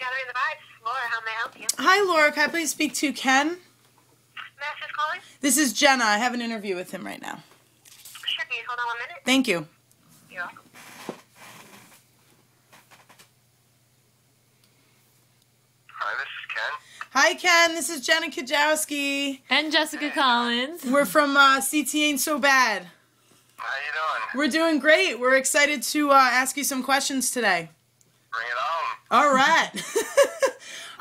Gathering the Vibes. Laura, how may I help you? Hi, Laura. Can I please speak to Ken? May I ask who's calling? This is Jenna. I have an interview with him right now. Sure, can you hold on 1 minute? Thank you. You're welcome. Hi, this is Ken. Hi, Ken. This is Jenna Kajowski. And Jessica Collins. We're from CT Ain't So Bad. How you doing? We're doing great. We're excited to ask you some questions today. Bring it on. All right.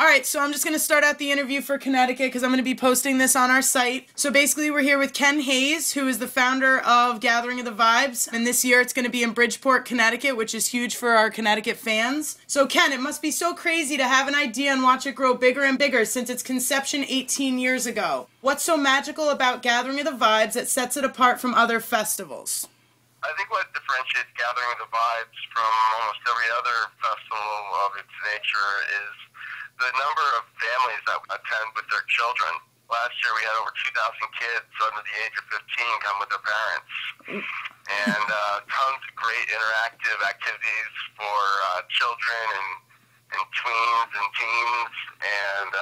All right, so I'm just going to start out the interview for Connecticut because I'm going to be posting this on our site. So basically we're here with Ken Hayes, who is the founder of Gathering of the Vibes. And this year it's going to be in Bridgeport, Connecticut, which is huge for our Connecticut fans. So Ken, it must be so crazy to have an idea and watch it grow bigger and bigger since its conception 18 years ago. What's so magical about Gathering of the Vibes that sets it apart from other festivals? I think what differentiates Gathering of the Vibes from almost every other festival of its nature is the number of families that attend with their children. Last year we had over 2,000 kids under the age of 15 come with their parents. And tons of great interactive activities for children and tweens and teens. And,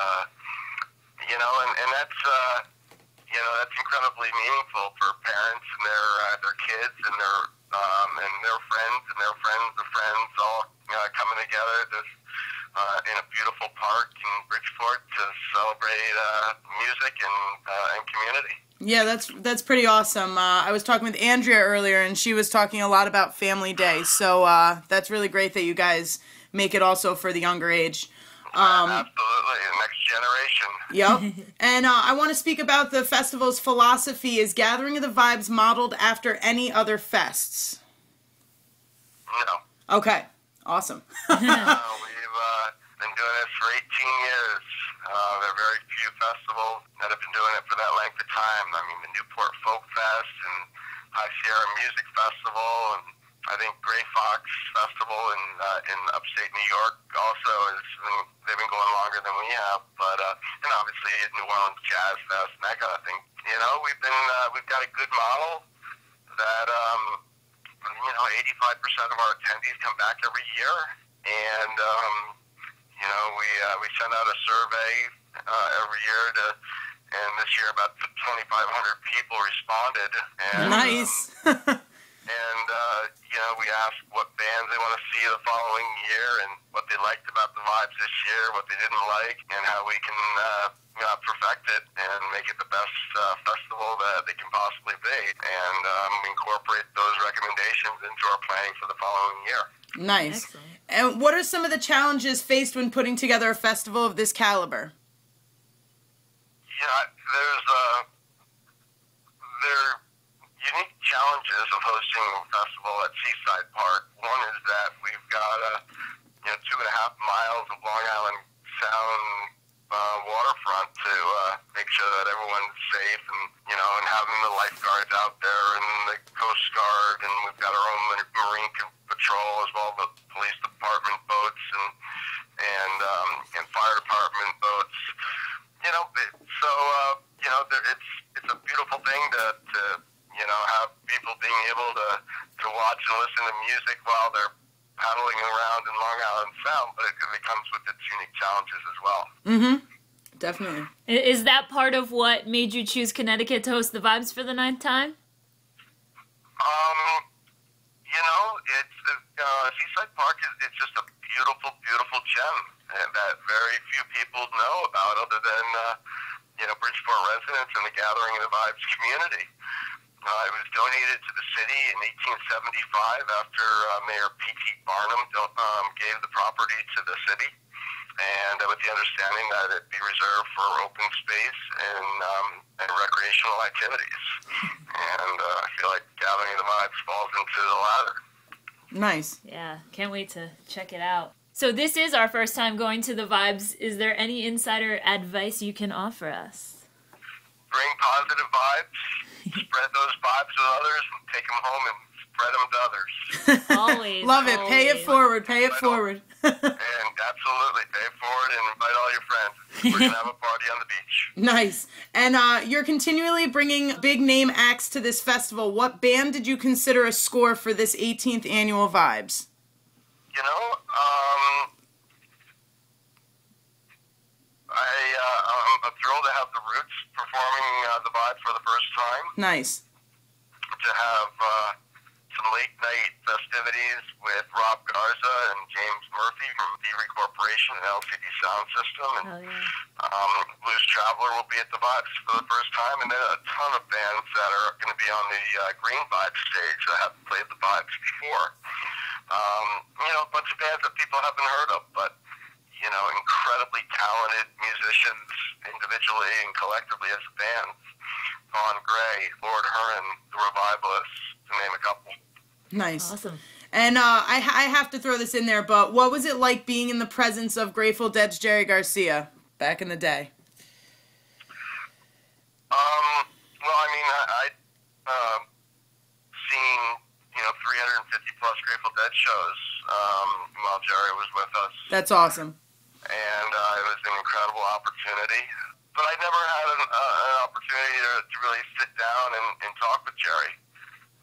and that's, that's incredibly meaningful for parents and their kids and their friends and their friends of friends all coming together in a beautiful park in Bridgeport to celebrate music and community. Yeah, that's pretty awesome. I was talking with Andrea earlier, and she was talking a lot about Family Day. So that's really great that you guys make it also for the younger age. Absolutely, the next generation. Yep. And I want to speak about the festival's philosophy. Is Gathering of the Vibes modeled after any other fests? No. Okay. Awesome. We've been doing this for 18 years. There are very few festivals that have been doing it for that length of time. I mean, the Newport Folk Fest and High Sierra Music Festival, and I think Gray Fox Festival in upstate New York also they've been going longer than we have. But and obviously New Orleans Jazz Fest and that kind of thing. We've got a good model that 85% of our attendees come back every year, and we send out a survey every year and this year about 2,500 people responded. And, nice. And we asked what bands they want to see the following year and what they liked about the vibes this year, what they didn't like, and how we can perfect it and make it the best festival that they can possibly be, and incorporate those recommendations into our planning for the following year. Nice. Excellent. And what are some of the challenges faced when putting together a festival of this caliber? Yeah, there are unique challenges of hosting a festival at Seaside Park. One is that we've got 2.5 miles of Long Island Sound waterfront to make sure that everyone's safe, and having the lifeguards out there and the Coast Guard, and we've got our own marine patrol as well, the police department boats and fire department boats. It's a beautiful thing to have people being able to watch and listen to music while they're paddling around in Long Island Sound, but it comes with its unique challenges as well. Mm-hmm. Definitely. Is that part of what made you choose Connecticut to host the Vibes for the 9th time? Seaside Park it's just a beautiful, beautiful gem that very few people know about, other than Bridgeport residents and the Gathering of the Vibes community. It was donated to the city in 1875 after Mayor P.T. Barnum gave the property to the city, and with the understanding that it be reserved for open space and recreational activities. And I feel like Gathering of the Vibes falls into the latter. Nice. Yeah, can't wait to check it out. So this is our first time going to the Vibes. Is there any insider advice you can offer us? Bring positive vibes, spread those vibes with others, and take them home and spread them to others. Always. Love it. Always. Pay it forward. Pay it forward. And absolutely, pay it forward and invite all your friends. We're going to have a party on the beach. Nice. And you're continually bringing big name acts to this festival. What band did you consider a score for this 18th annual Vibes? thrilled to have the Roots performing the Vibe for the first time. Nice. To have some late-night festivities with Rob Garza and James Murphy from Thievery Corporation and LCD Sound System. And Oh, yeah. Blues Traveler will be at the Vibes for the first time. And then a ton of bands that are going to be on the Green Vibes stage that haven't played the Vibes before. A bunch of bands that people haven't heard of, but incredibly talented musicians individually and collectively as a band. Vaughn Gray, Lord Huron, The Revivalists, to name a couple. Nice. Awesome. And I have to throw this in there, but what was it like being in the presence of Grateful Dead's Jerry Garcia back in the day? Well, I mean, I'd seen 350 plus Grateful Dead shows while Jerry was with us. That's awesome. And it was an incredible opportunity. But I never had an opportunity to really sit down and talk with Jerry.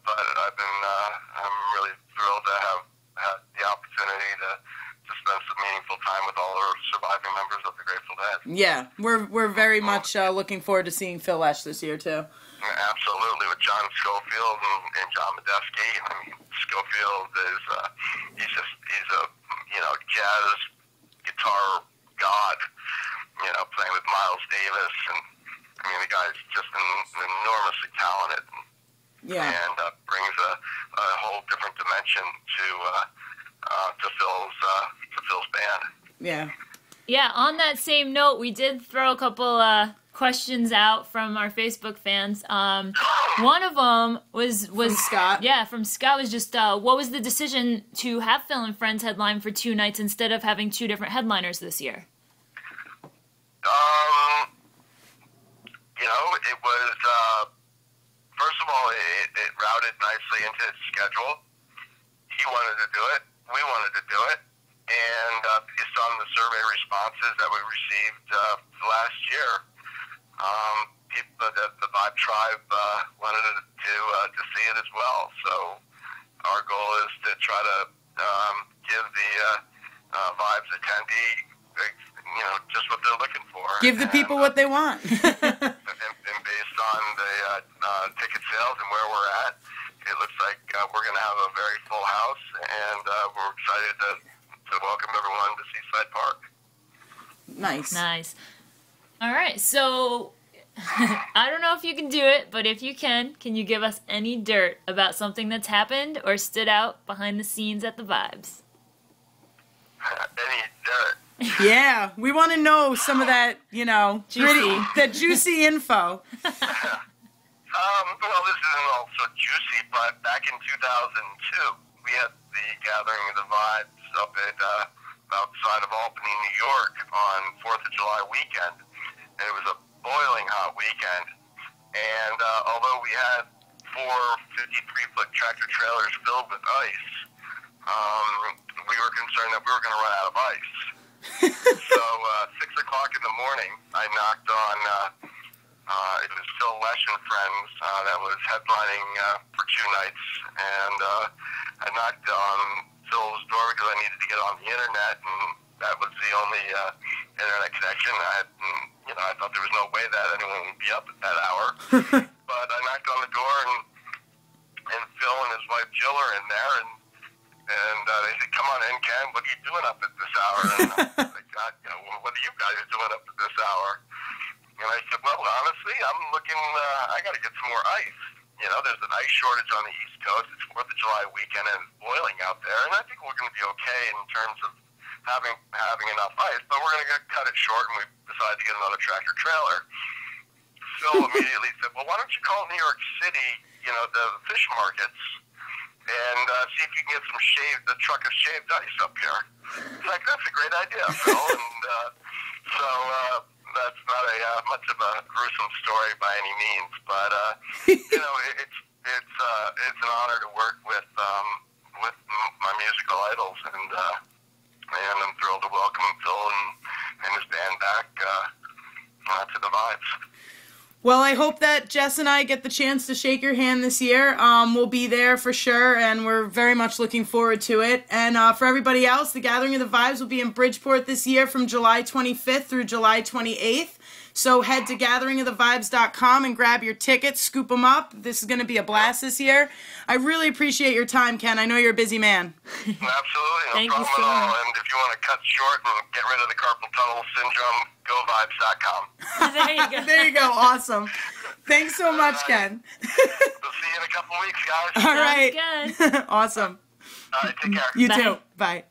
But I'm really thrilled to have had the opportunity to spend some meaningful time with all the surviving members of the Grateful Dead. Yeah, we're very much looking forward to seeing Phil Lesh this year too. Absolutely, with John Schofield and John Medeski. I mean, Schofield is he's a jazz guitar god. Playing with Miles Davis, and I mean the guy's just enormously talented. Yeah. And brings a whole different dimension to Phil's band. Yeah. Yeah, on that same note, we did throw a couple questions out from our Facebook fans. One of them was From Scott. Yeah, from Scott was just what was the decision to have Phil and Friends headline for 2 nights instead of having 2 different headliners this year? It was first of all, it routed nicely into his schedule. He wanted to do it. We wanted to do it. And based on the survey responses that we received last year, the Vibe Tribe wanted to see it as well. So our goal is to try to give the Vibes attendee, just what they're looking for. Give the people what they want. And based on the ticket sales and where we're at, it looks like we're going to have a very full house, and we're excited to welcome everyone to Seaside Park. Nice. Nice. All right, so I don't know if you can do it, but if you can you give us any dirt about something that's happened or stood out behind the scenes at the Vibes? Any dirt? Yeah, we want to know some of that, that juicy info. Well, this isn't all so juicy, but back in 2002, we had the Gathering of the Vibes up at outside of Albany, New York, on 4th of July weekend, and it was a boiling hot weekend. And although we had 4 53-foot tractor trailers filled with ice, we were concerned that we were going to run out of ice. So 6 o'clock in the morning, I knocked on, it was Phil Lesh and Friends that was headlining for 2 nights, and I knocked on Phil's door because I needed to get on the internet, and that was the only internet connection. I thought there was no way that anyone would be up at that hour. But I knocked on the door, and Phil and his wife Jill are in there, and they said, "Come on in, Ken. What are you doing up at this hour?" And I was like, "God, what are you guys doing up at this hour?" And I said, "Well, honestly, I'm looking. I got to get some more ice. There's an ice shortage on the East Coast. It's 4th of July weekend, and it's boiling out there. And I think we're going to be okay in terms of having enough ice. But we're going to cut it short, and we decided to get another tractor trailer." Phil immediately said, "Well, why don't you call New York City? The fish markets." And see if you can get a truck of shaved ice up here. It's like, that's a great idea, Phil. And so that's not much of a gruesome story by any means, but it's an honor to work with my musical idols, and I'm thrilled to welcome Phil and his band back to the Vibes. Well, I hope that Jess and I get the chance to shake your hand this year. We'll be there for sure, and we're very much looking forward to it. And for everybody else, the Gathering of the Vibes will be in Bridgeport this year from July 25th through July 28th. So head to gatheringofthevibes.com and grab your tickets, scoop them up. This is going to be a blast this year. I really appreciate your time, Ken. I know you're a busy man. Absolutely, no Thank you problem so at all. much. And if you want to cut short and get rid of the carpal tunnel syndrome, govibes.com. There you go. There you go. Awesome. Thanks so much, Ken. We'll see you in a couple weeks, guys. All right. Sounds good. Awesome. All right, take care. You Bye. too. Bye.